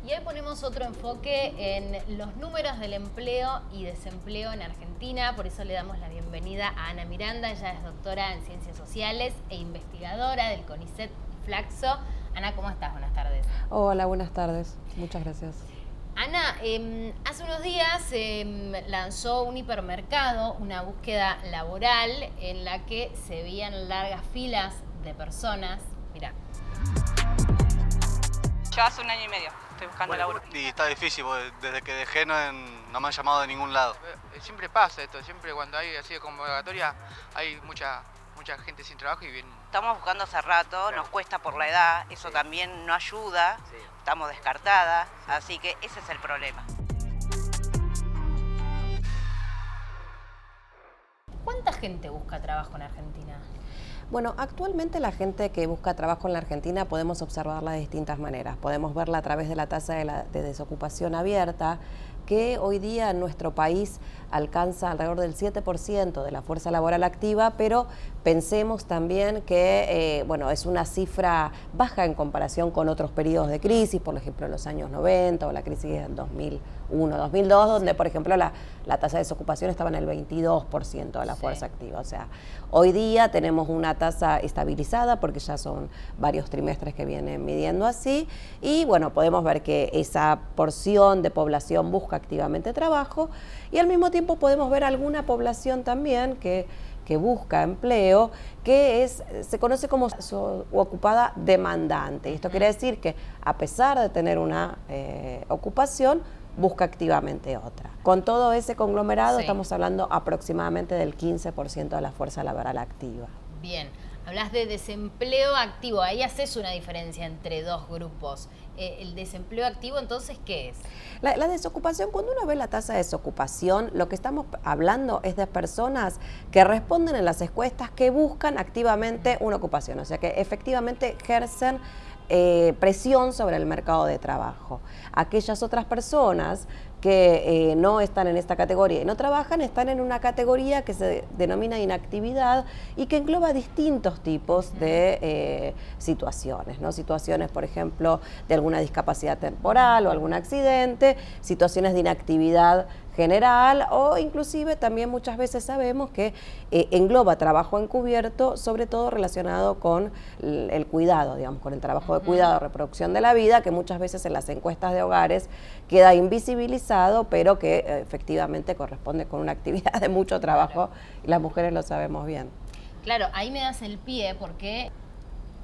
Y hoy ponemos otro enfoque en los números del empleo y desempleo en Argentina. Por eso le damos la bienvenida a Ana Miranda. Ella es doctora en Ciencias Sociales e investigadora del CONICET y Flaxo. Ana, ¿cómo estás? Buenas tardes. Hola, buenas tardes. Muchas gracias. Ana, hace unos días lanzó un hipermercado una búsqueda laboral en la que se veían largas filas de personas. Mirá. Yo hace 1 año y medio estoy buscando laburo. Y está difícil, porque desde que dejé no me han llamado de ningún lado. Siempre pasa esto, siempre cuando hay así de convocatoria hay mucha gente sin trabajo y bien. Estamos buscando hace rato, nos cuesta por la edad, eso también no ayuda, estamos descartadas, así que ese es el problema. ¿Cuánta gente busca trabajo en Argentina? Bueno, actualmente la gente que busca trabajo en la Argentina podemos observarla de distintas maneras. Podemos verla a través de la tasa de desocupación abierta, que hoy día en nuestro país alcanza alrededor del 7% de la fuerza laboral activa, pero pensemos también que es una cifra baja en comparación con otros periodos de crisis, por ejemplo en los años 90 o la crisis en 2001, 2002, donde por ejemplo la tasa de desocupación estaba en el 22% de la fuerza activa. O sea, hoy día tenemos una tasa estabilizada porque ya son varios trimestres que vienen midiendo así y bueno, podemos ver que esa porción de población busca activamente trabajo y al mismo tiempo podemos ver alguna población también que busca empleo, que se conoce como ocupada demandante. Y esto quiere decir que a pesar de tener una ocupación, busca activamente otra. Con todo ese conglomerado estamos hablando aproximadamente del 15% de la fuerza laboral activa. Bien, hablas de desempleo activo, ahí haces una diferencia entre dos grupos. ¿El desempleo activo entonces qué es? La desocupación, cuando uno ve la tasa de desocupación, lo que estamos hablando es de personas que responden en las encuestas que buscan activamente una ocupación, o sea que efectivamente ejercen presión sobre el mercado de trabajo. Aquellas otras personas que no están en esta categoría y no trabajan, están en una categoría que se denomina inactividad y que engloba distintos tipos de situaciones, ¿no? Situaciones, por ejemplo, de alguna discapacidad temporal o algún accidente, situaciones de inactividad general o inclusive también muchas veces sabemos que engloba trabajo encubierto, sobre todo relacionado con el cuidado, digamos, con el trabajo de cuidado, reproducción de la vida, que muchas veces en las encuestas de hogares queda invisibilizado, pero que efectivamente corresponde con una actividad de mucho trabajo y las mujeres lo sabemos bien. Claro, ahí me das el pie porque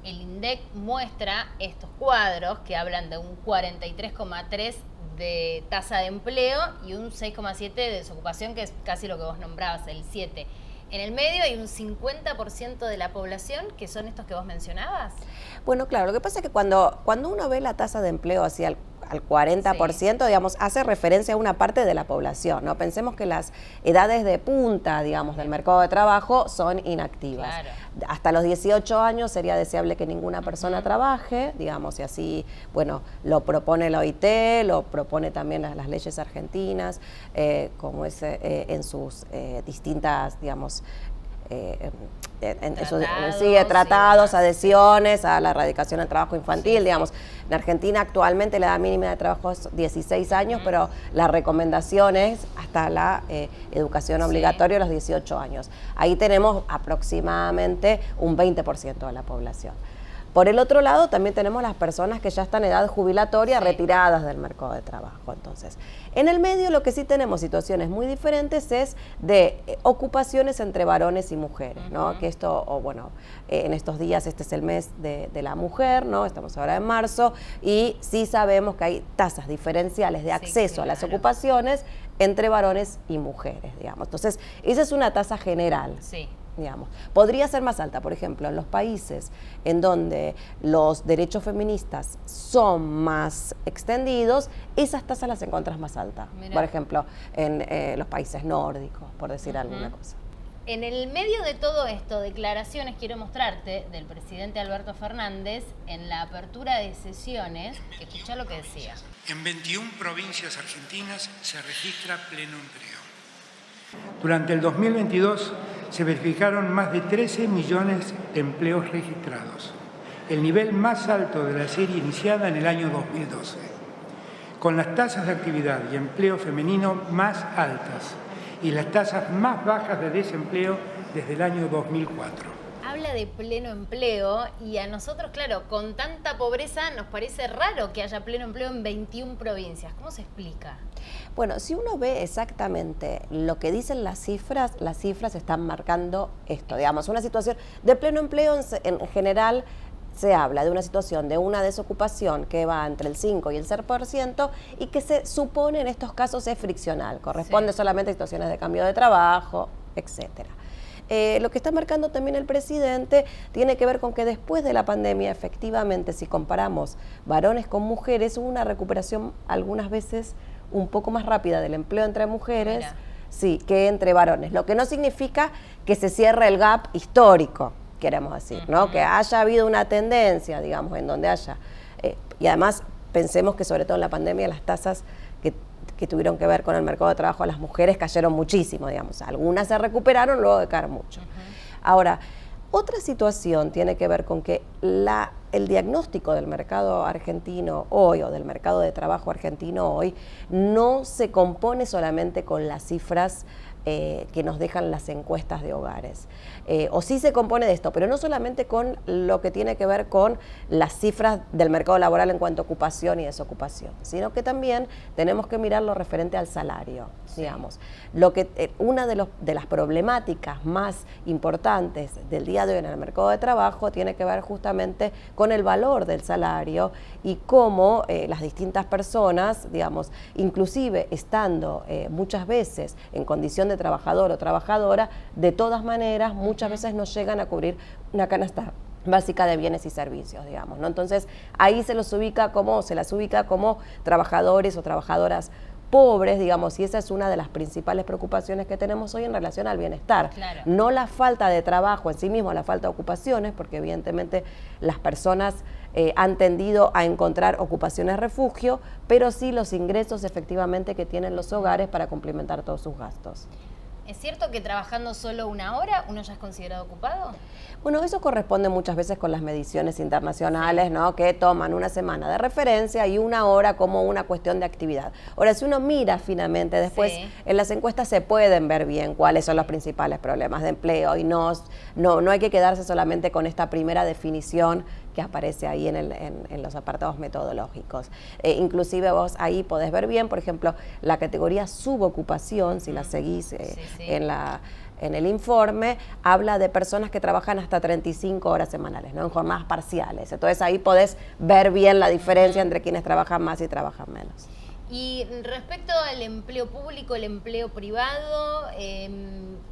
el INDEC muestra estos cuadros que hablan de un 43,3% de tasa de empleo y un 6,7% de desocupación, que es casi lo que vos nombrabas, el 7%. En el medio hay un 50% de la población, que son estos que vos mencionabas. Bueno, claro, lo que pasa es que cuando uno ve la tasa de empleo hacia al 40%, digamos, hace referencia a una parte de la población, ¿no? Pensemos que las edades de punta, digamos, del mercado de trabajo son inactivas. Claro. Hasta los 18 años sería deseable que ninguna persona trabaje, digamos, y así, bueno, lo propone la OIT, lo propone también las leyes argentinas, como es en sus distintas, digamos, tratados, adhesiones a la erradicación del trabajo infantil, digamos. En Argentina actualmente la edad mínima de trabajo es 16 años, pero la recomendación es hasta la educación obligatoria a los 18 años. Ahí tenemos aproximadamente un 20% de la población. Por el otro lado, también tenemos las personas que ya están en edad jubilatoria, retiradas del mercado de trabajo. Entonces, en el medio lo que sí tenemos situaciones muy diferentes es de ocupaciones entre varones y mujeres, ¿no? Que esto, en estos días, este es el mes de la mujer, ¿no? Estamos ahora en marzo, y sí sabemos que hay tasas diferenciales de acceso a las ocupaciones entre varones y mujeres, digamos. Entonces, esa es una tasa general. Sí. Digamos. Podría ser más alta, por ejemplo, en los países en donde los derechos feministas son más extendidos, esas tasas las encuentras más altas. Mirá. Por ejemplo, en los países nórdicos, por decir alguna cosa. En el medio de todo esto, declaraciones quiero mostrarte del presidente Alberto Fernández en la apertura de sesiones. Escuchá lo que decía. En 21 provincias argentinas se registra pleno empleo. Durante el 2022 se verificaron más de 13 millones de empleos registrados, el nivel más alto de la serie iniciada en el año 2012. con las tasas de actividad y empleo femenino más altas y las tasas más bajas de desempleo desde el año 2004. Habla de pleno empleo y a nosotros, claro, con tanta pobreza nos parece raro que haya pleno empleo en 21 provincias. ¿Cómo se explica? Bueno, si uno ve exactamente lo que dicen las cifras están marcando esto, digamos, una situación de pleno empleo en general. Se habla de una situación de una desocupación que va entre el 5 y el 6% y que se supone en estos casos es friccional, corresponde solamente a situaciones de cambio de trabajo, etcétera. Lo que está marcando también el presidente tiene que ver con que después de la pandemia, efectivamente, si comparamos varones con mujeres, hubo una recuperación algunas veces un poco más rápida del empleo entre mujeres, sí, que entre varones, lo que no significa que se cierre el gap histórico, queremos decir, ¿no? Que haya habido una tendencia, digamos, en donde haya, y además pensemos que sobre todo en la pandemia las tasas que tuvieron que ver con el mercado de trabajo a las mujeres cayeron muchísimo, digamos, algunas se recuperaron luego de caer mucho. Ahora, otra situación tiene que ver con que el diagnóstico del mercado argentino hoy o del mercado de trabajo argentino hoy no se compone solamente con las cifras que nos dejan las encuestas de hogares. O sí se compone de esto, pero no solamente con lo que tiene que ver con las cifras del mercado laboral en cuanto a ocupación y desocupación, sino que también tenemos que mirar lo referente al salario, digamos. Una de las problemáticas más importantes del día de hoy en el mercado de trabajo tiene que ver justamente con el valor del salario y cómo las distintas personas, digamos, inclusive estando muchas veces en condición de trabajador o trabajadora, de todas maneras muchas veces no llegan a cubrir una canasta básica de bienes y servicios, digamos, ¿no? Entonces ahí se las ubica como trabajadores o trabajadoras pobres, digamos, y esa es una de las principales preocupaciones que tenemos hoy en relación al bienestar. Claro. No la falta de trabajo en sí mismo, la falta de ocupaciones, porque evidentemente las personas han tendido a encontrar ocupaciones refugio, pero sí los ingresos efectivamente que tienen los hogares para complementar todos sus gastos. ¿Es cierto que trabajando solo una hora uno ya es considerado ocupado? Bueno, eso corresponde muchas veces con las mediciones internacionales, ¿no? Que toman una semana de referencia y una hora como una cuestión de actividad. Ahora, si uno mira finamente, después en las encuestas se pueden ver bien cuáles son los principales problemas de empleo y no hay que quedarse solamente con esta primera definición que aparece ahí en los apartados metodológicos. Inclusive vos ahí podés ver bien, por ejemplo, la categoría subocupación, si la seguís en el informe, habla de personas que trabajan hasta 35 horas semanales, ¿no? En jornadas parciales. Entonces ahí podés ver bien la diferencia entre quienes trabajan más y trabajan menos. Y respecto al empleo público, el empleo privado,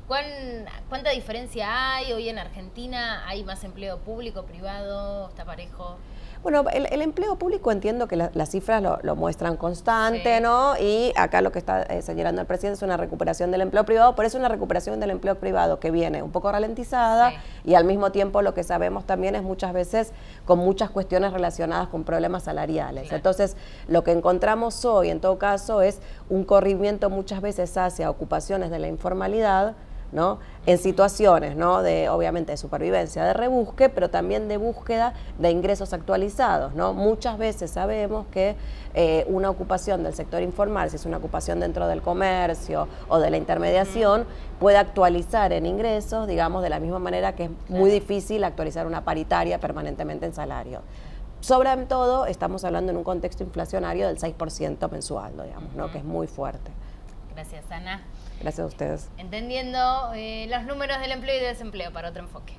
¿cuánta diferencia hay? Hoy en Argentina hay más empleo público, privado, está parejo. Bueno, el empleo público entiendo que las cifras lo muestran constante, ¿no? Y acá lo que está señalando el presidente es una recuperación del empleo privado, pero es una recuperación del empleo privado que viene un poco ralentizada y al mismo tiempo lo que sabemos también es muchas veces con muchas cuestiones relacionadas con problemas salariales. Claro. Entonces, lo que encontramos hoy en todo caso es un corrimiento muchas veces hacia ocupaciones de la informalidad, ¿no? En situaciones, ¿no? De obviamente de supervivencia, de rebusque, pero también de búsqueda de ingresos actualizados, ¿no? Muchas veces sabemos que una ocupación del sector informal, si es una ocupación dentro del comercio o de la intermediación, puede actualizar en ingresos, digamos, de la misma manera que es muy difícil actualizar una paritaria permanentemente en salario. Sobre todo, estamos hablando en un contexto inflacionario del 6% mensual, digamos, ¿no? Que es muy fuerte. Gracias, Ana. Gracias a ustedes. Entendiendo los números del empleo y del desempleo para otro enfoque.